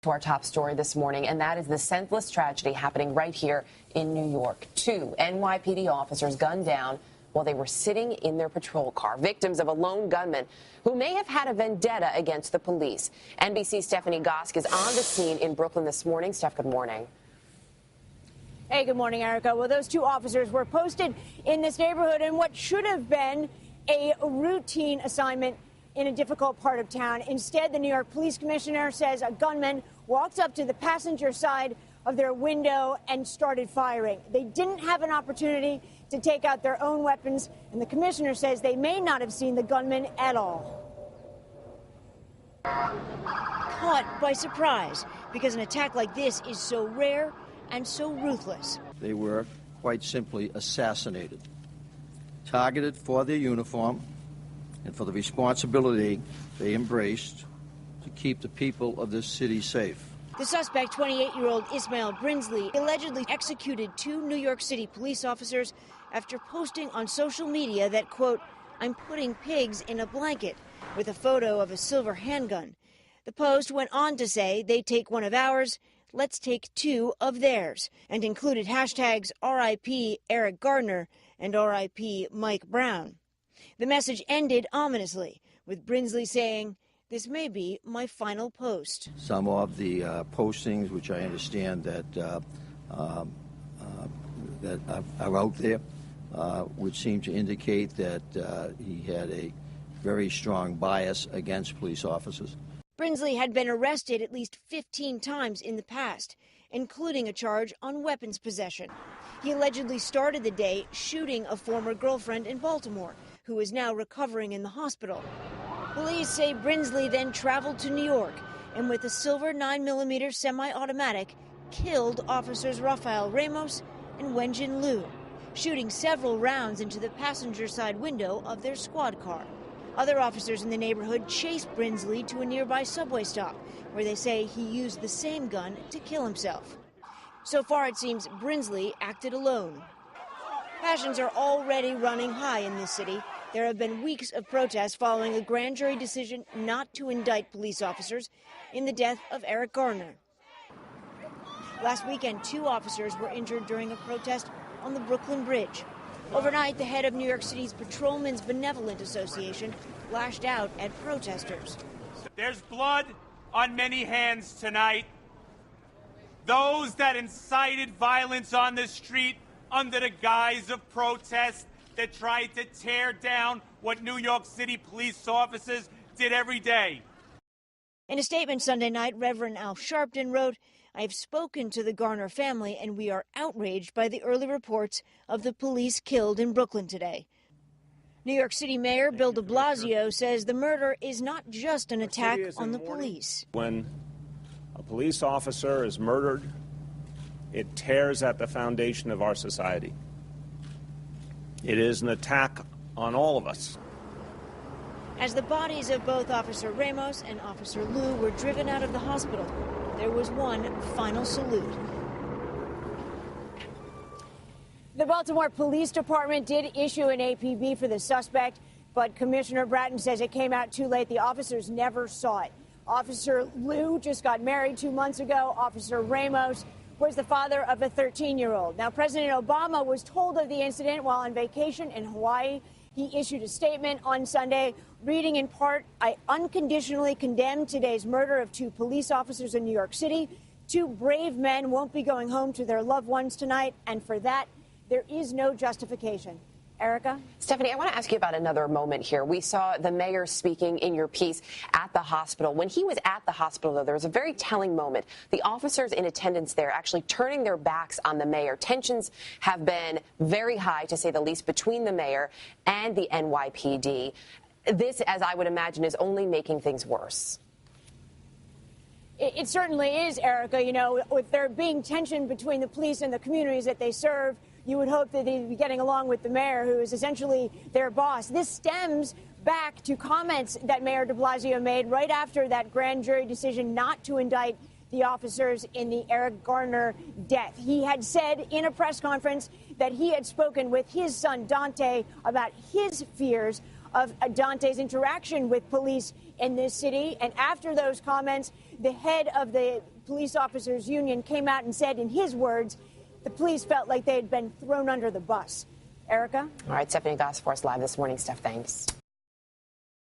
To our top story this morning, and that is the senseless tragedy happening right here in New York. 2 NYPD officers gunned down while they were sitting in their patrol car, victims of a lone gunman who may have had a vendetta against the police. NBC's Stephanie Gosk is on the scene in Brooklyn this morning. Steph, good morning. Hey, good morning, Erica. Well, those 2 officers were posted in this neighborhood in what should have been a routine assignment in a difficult part of town. Instead, the New York Police Commissioner says a gunman walked up to the passenger side of their window and started firing. They didn't have an opportunity to take out their own weapons, and the commissioner says they may not have seen the gunman at all. Caught by surprise, because an attack like this is so rare and so ruthless. They were quite simply assassinated, targeted for their uniform and for the responsibility they embraced to keep the people of this city safe. The suspect, 28-year-old Ismail Brinsley, allegedly executed 2 New York City police officers after posting on social media that, quote, "I'm putting pigs in a blanket," with a photo of a silver handgun. The post went on to say, "They take one of ours, let's take 2 of theirs," and included hashtags RIP Eric Garner and RIP Mike Brown. The message ended ominously, with Brinsley saying, "This may be my final post." Some of the postings, which I understand that are out there, would seem to indicate that he had a very strong bias against police officers. Brinsley had been arrested at least 15 times in the past, including a charge on weapons possession. He allegedly started the day shooting a former girlfriend in Baltimore, who is now recovering in the hospital. Police say Brinsley then traveled to New York and with a silver 9mm semi-automatic killed officers Rafael Ramos and Wenjin Liu, shooting several rounds into the passenger side window of their squad car. Other officers in the neighborhood chased Brinsley to a nearby subway stop, where they say he used the same gun to kill himself. So far, it seems Brinsley acted alone. Passions are already running high in this city. There have been weeks of protests following a grand jury decision not to indict police officers in the death of Eric Garner. Last weekend, 2 officers were injured during a protest on the Brooklyn Bridge. Overnight, the head of New York City's Patrolmen's Benevolent Association lashed out at protesters. There's blood on many hands tonight. Those that incited violence on the street under the guise of protest, that tried to tear down what New York City police officers did every day. In a statement Sunday night, Reverend Al Sharpton wrote, "I have spoken to the Garner family, and we are outraged by the early reports of the police killed in Brooklyn today." New York City Mayor Bill de Blasio says the murder is not just an attack on the police. When a police officer is murdered, it tears at the foundation of our society. It is an attack on all of us. As the bodies of both Officer Ramos and Officer Liu were driven out of the hospital, there was one final salute. The Baltimore Police Department did issue an APB for the suspect, but Commissioner Bratton says it came out too late. The officers never saw it. Officer Liu just got married 2 months ago. Officer Ramos was the father of a 13-year-old. Now, President Obama was told of the incident while on vacation in Hawaii. He issued a statement on Sunday, reading in part, "I unconditionally condemn today's murder of 2 police officers in New York City. 2 brave men won't be going home to their loved ones tonight, and for that, there is no justification." Erica? Stephanie, I want to ask you about another moment here. We saw the mayor speaking in your piece at the hospital. When he was at the hospital, though, there was a very telling moment. The officers in attendance there actually turning their backs on the mayor. Tensions have been very high, to say the least, between the mayor and the NYPD. This, as I would imagine, is only making things worse. It certainly is, Erica. You know, with there being tension between the police and the communities that they serve, you would hope that they'd be getting along with the mayor, who is essentially their boss. This stems back to comments that Mayor de Blasio made right after that grand jury decision not to indict the officers in the Eric Garner death. He had said in a press conference that he had spoken with his son, Dante, about his fears of Dante's interaction with police in this city. And after those comments, the head of the police officers union came out and said, in his words, the police felt like they had been thrown under the bus. Erica? All right, Stephanie Goss for us live this morning. Steph, thanks.